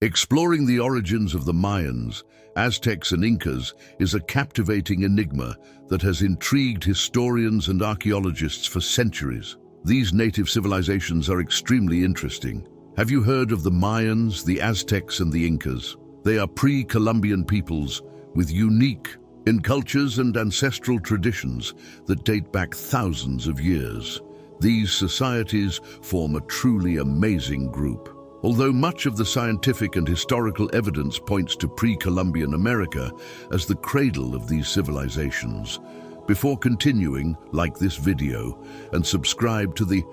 Exploring the origins of the Mayans, Aztecs and Incas is a captivating enigma that has intrigued historians and archaeologists for centuries. These native civilizations are extremely interesting. Have you heard of the Mayans, the Aztecs and the Incas? They are pre-Columbian peoples with unique cultures and ancestral traditions that date back thousands of years. These societies form a truly amazing group. Although much of the scientific and historical evidence points to pre-Columbian America as the cradle of these civilizations. Before continuing, like this video and subscribe to the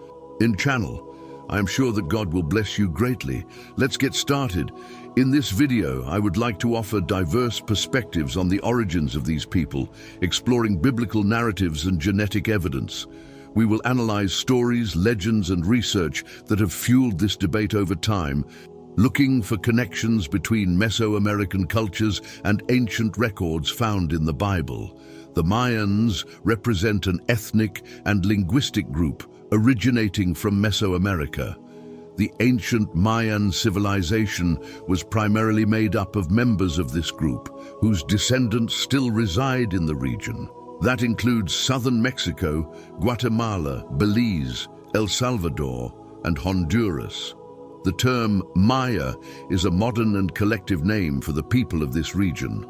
channel. I am sure that God will bless you greatly. Let's get started. In this video, I would like to offer diverse perspectives on the origins of these people, exploring biblical narratives and genetic evidence. We will analyze stories, legends, and research that have fueled this debate over time, looking for connections between Mesoamerican cultures and ancient records found in the Bible. The Mayans represent an ethnic and linguistic group originating from Mesoamerica. The ancient Mayan civilization was primarily made up of members of this group, whose descendants still reside in the region. That includes southern Mexico, Guatemala, Belize, El Salvador, and Honduras. The term Maya is a modern and collective name for the people of this region,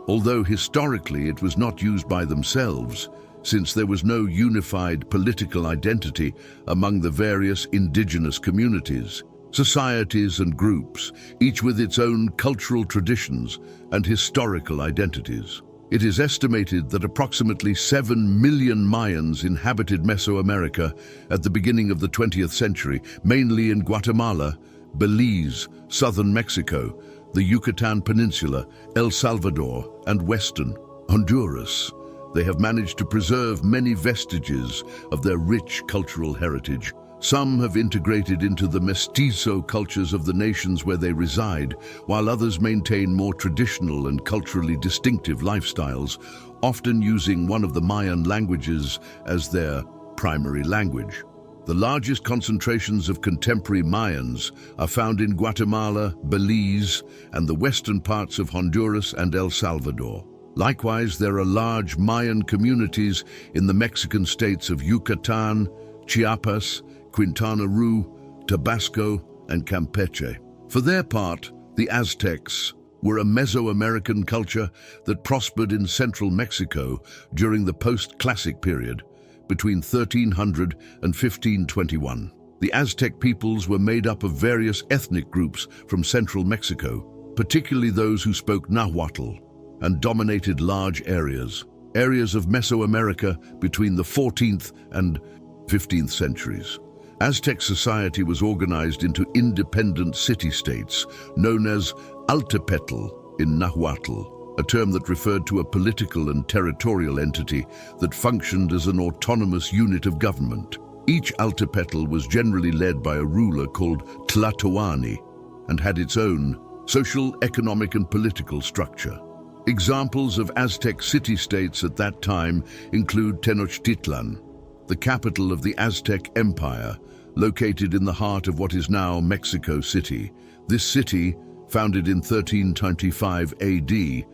although historically it was not used by themselves, since there was no unified political identity among the various indigenous communities, societies and groups, each with its own cultural traditions and historical identities. It is estimated that approximately 7 million Mayans inhabited Mesoamerica at the beginning of the 20th century, mainly in Guatemala, Belize, southern Mexico, the Yucatan Peninsula, El Salvador, and western Honduras. They have managed to preserve many vestiges of their rich cultural heritage. Some have integrated into the mestizo cultures of the nations where they reside, while others maintain more traditional and culturally distinctive lifestyles, often using one of the Mayan languages as their primary language. The largest concentrations of contemporary Mayans are found in Guatemala, Belize, and the western parts of Honduras and El Salvador. Likewise, there are large Mayan communities in the Mexican states of Yucatan, Chiapas, Quintana Roo, Tabasco, and Campeche. For their part, the Aztecs were a Mesoamerican culture that prospered in central Mexico during the post-classic period, between 1300 and 1521. The Aztec peoples were made up of various ethnic groups from central Mexico, particularly those who spoke Nahuatl, and dominated large areas of Mesoamerica between the 14th and 15th centuries. Aztec society was organized into independent city-states known as Altepetl in Nahuatl, a term that referred to a political and territorial entity that functioned as an autonomous unit of government. Each Altepetl was generally led by a ruler called Tlatoani and had its own social, economic, and political structure. Examples of Aztec city-states at that time include Tenochtitlan, the capital of the Aztec Empire, located in the heart of what is now Mexico City. This city, founded in 1325 AD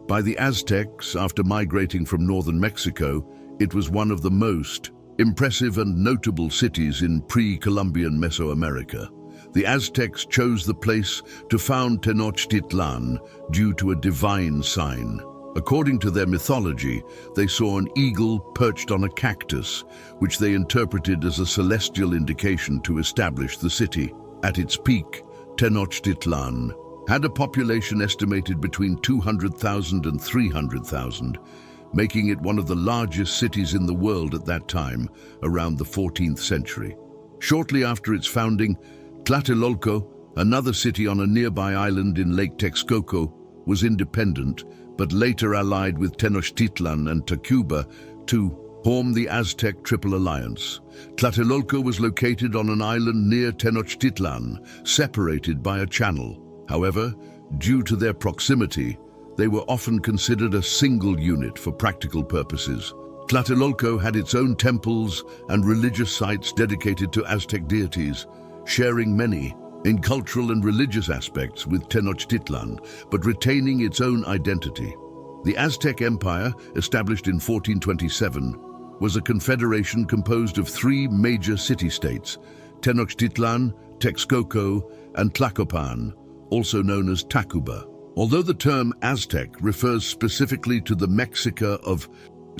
by the Aztecs after migrating from northern Mexico, it was one of the most impressive and notable cities in pre-Columbian Mesoamerica. The Aztecs chose the place to found Tenochtitlan due to a divine sign. According to their mythology, they saw an eagle perched on a cactus, which they interpreted as a celestial indication to establish the city. At its peak, Tenochtitlan had a population estimated between 200,000 and 300,000, making it one of the largest cities in the world at that time, around the 14th century. Shortly after its founding, Tlatelolco, another city on a nearby island in Lake Texcoco, was independent, but later allied with Tenochtitlan and Tacuba to form the Aztec Triple Alliance. Tlatelolco was located on an island near Tenochtitlan, separated by a channel. However, due to their proximity, they were often considered a single unit for practical purposes. Tlatelolco had its own temples and religious sites dedicated to Aztec deities, sharing many in cultural and religious aspects with Tenochtitlan, but retaining its own identity. The Aztec Empire, established in 1427, was a confederation composed of three major city-states: Tenochtitlan, Texcoco, and Tlacopan, also known as Tacuba. Although the term Aztec refers specifically to the Mexica of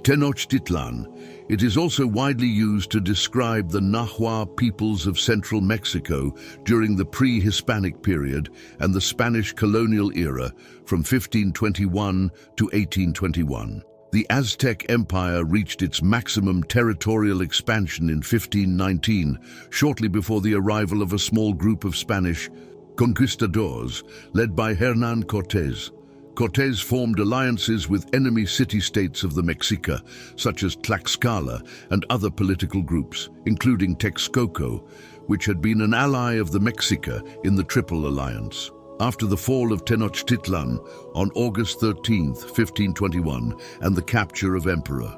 Tenochtitlan, it is also widely used to describe the Nahua peoples of central Mexico during the pre-Hispanic period and the Spanish colonial era from 1521 to 1821. The Aztec Empire reached its maximum territorial expansion in 1519, shortly before the arrival of a small group of Spanish conquistadors led by Hernán Cortés. Cortés formed alliances with enemy city-states of the Mexica, such as Tlaxcala and other political groups, including Texcoco, which had been an ally of the Mexica in the Triple Alliance. After the fall of Tenochtitlan on August 13, 1521, and the capture of Emperor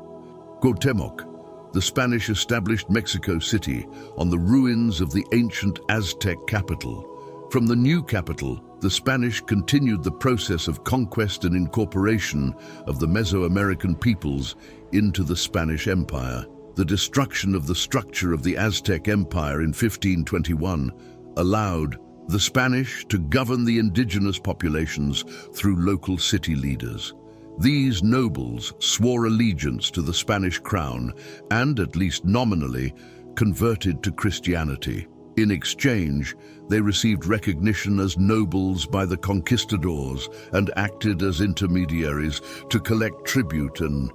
Cuauhtémoc, the Spanish established Mexico City on the ruins of the ancient Aztec capital. From the new capital, the Spanish continued the process of conquest and incorporation of the Mesoamerican peoples into the Spanish Empire. The destruction of the structure of the Aztec Empire in 1521 allowed the Spanish to govern the indigenous populations through local city leaders. These nobles swore allegiance to the Spanish crown and, at least nominally, converted to Christianity. In exchange, they received recognition as nobles by the conquistadors and acted as intermediaries to collect tribute and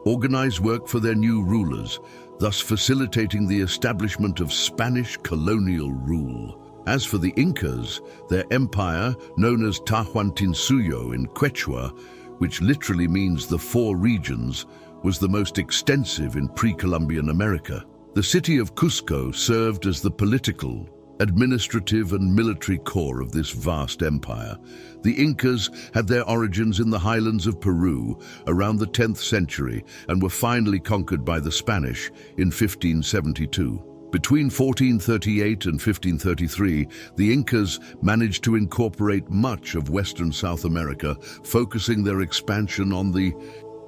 organize work for their new rulers, thus facilitating the establishment of Spanish colonial rule. As for the Incas, their empire, known as Tahuantinsuyo in Quechua, which literally means the four regions, was the most extensive in pre-Columbian America. The city of Cusco served as the political, administrative and military core of this vast empire. The Incas had their origins in the highlands of Peru around the 10th century and were finally conquered by the Spanish in 1572. Between 1438 and 1533, the Incas managed to incorporate much of western South America, focusing their expansion on the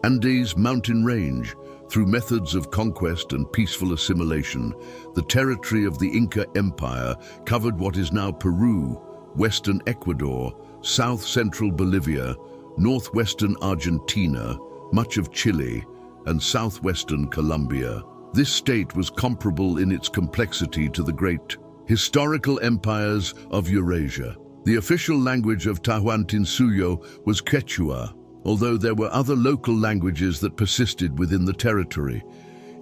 Andes mountain range. Through methods of conquest and peaceful assimilation, the territory of the Inca Empire covered what is now Peru, western Ecuador, south-central Bolivia, northwestern Argentina, much of Chile, and southwestern Colombia. This state was comparable in its complexity to the great historical empires of Eurasia. The official language of Tahuantinsuyo was Quechua, although there were other local languages that persisted within the territory.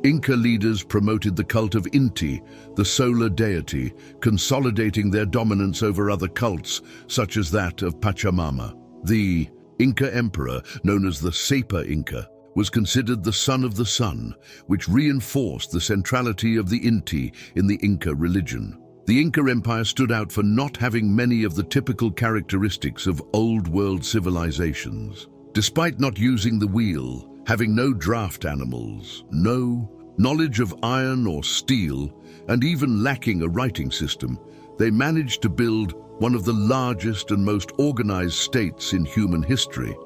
Inca leaders promoted the cult of Inti, the solar deity, consolidating their dominance over other cults, such as that of Pachamama. The Inca emperor, known as the Sapa Inca, was considered the son of the sun, which reinforced the centrality of the Inti in the Inca religion. The Inca Empire stood out for not having many of the typical characteristics of Old World civilizations. Despite not using the wheel, having no draft animals, no knowledge of iron or steel, and even lacking a writing system, they managed to build one of the largest and most organized states in human history,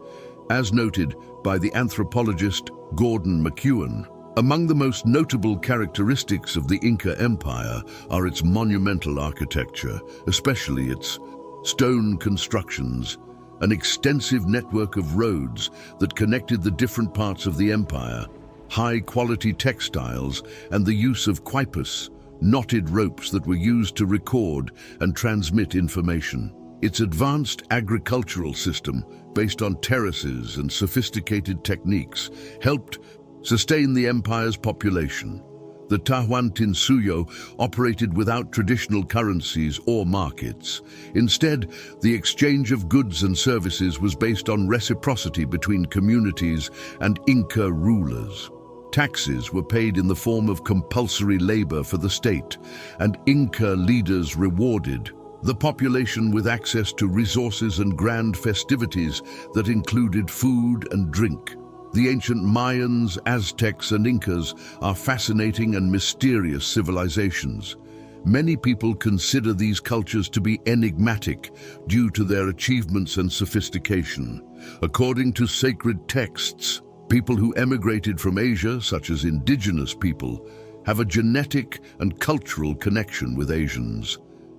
as noted by the anthropologist Gordon McEwen. Among the most notable characteristics of the Inca Empire are its monumental architecture, especially its stone constructions, an extensive network of roads that connected the different parts of the empire, high-quality textiles, and the use of quipus, knotted ropes that were used to record and transmit information. Its advanced agricultural system, based on terraces and sophisticated techniques, helped sustain the empire's population. The Tahuantinsuyo operated without traditional currencies or markets. Instead, the exchange of goods and services was based on reciprocity between communities and Inca rulers. Taxes were paid in the form of compulsory labor for the state, and Inca leaders rewarded the population with access to resources and grand festivities that included food and drink. The ancient Mayans, Aztecs, and Incas are fascinating and mysterious civilizations. Many people consider these cultures to be enigmatic due to their achievements and sophistication. According to sacred texts, people who emigrated from Asia, such as indigenous people, have a genetic and cultural connection with Asians.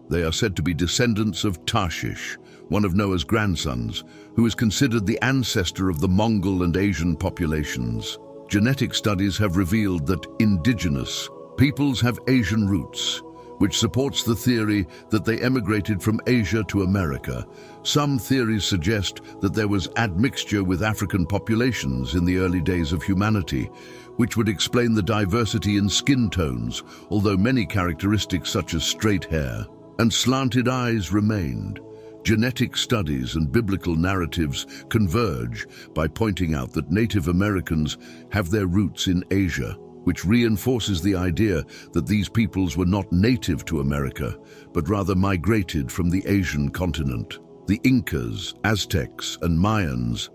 They are said to be descendants of Tarshish, one of Noah's grandsons, who is considered the ancestor of the Mongol and Asian populations. Genetic studies have revealed that indigenous peoples have Asian roots, which supports the theory that they emigrated from Asia to America. Some theories suggest that there was admixture with African populations in the early days of humanity, which would explain the diversity in skin tones, although many characteristics such as straight hair and slanted eyes remained. Genetic studies and biblical narratives converge by pointing out that Native Americans have their roots in Asia, which reinforces the idea that these peoples were not native to America, but rather migrated from the Asian continent. The Incas, Aztecs, and Mayans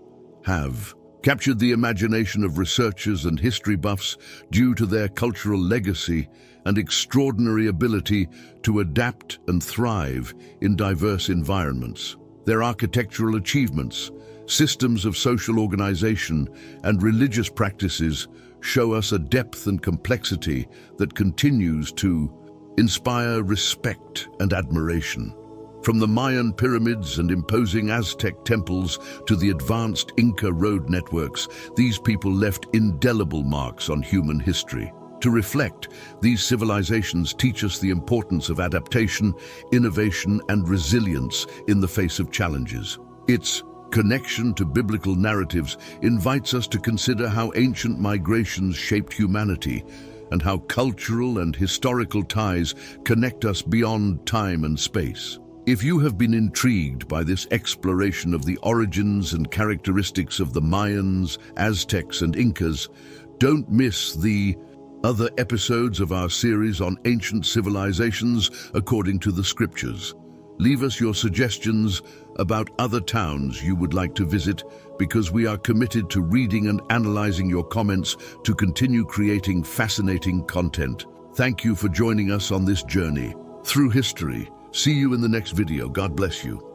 have captured the imagination of researchers and history buffs due to their cultural legacy and extraordinary ability to adapt and thrive in diverse environments. Their architectural achievements, systems of social organization, and religious practices show us a depth and complexity that continues to inspire respect and admiration. From the Mayan pyramids and imposing Aztec temples to the advanced Inca road networks, these people left indelible marks on human history. To reflect, these civilizations teach us the importance of adaptation, innovation, and resilience in the face of challenges. Its connection to biblical narratives invites us to consider how ancient migrations shaped humanity and how cultural and historical ties connect us beyond time and space. If you have been intrigued by this exploration of the origins and characteristics of the Mayans, Aztecs, and Incas, don't miss the other episodes of our series on ancient civilizations according to the scriptures. Leave us your suggestions about other towns you would like to visit, because we are committed to reading and analyzing your comments to continue creating fascinating content. Thank you for joining us on this journey through history. See you in the next video. God bless you.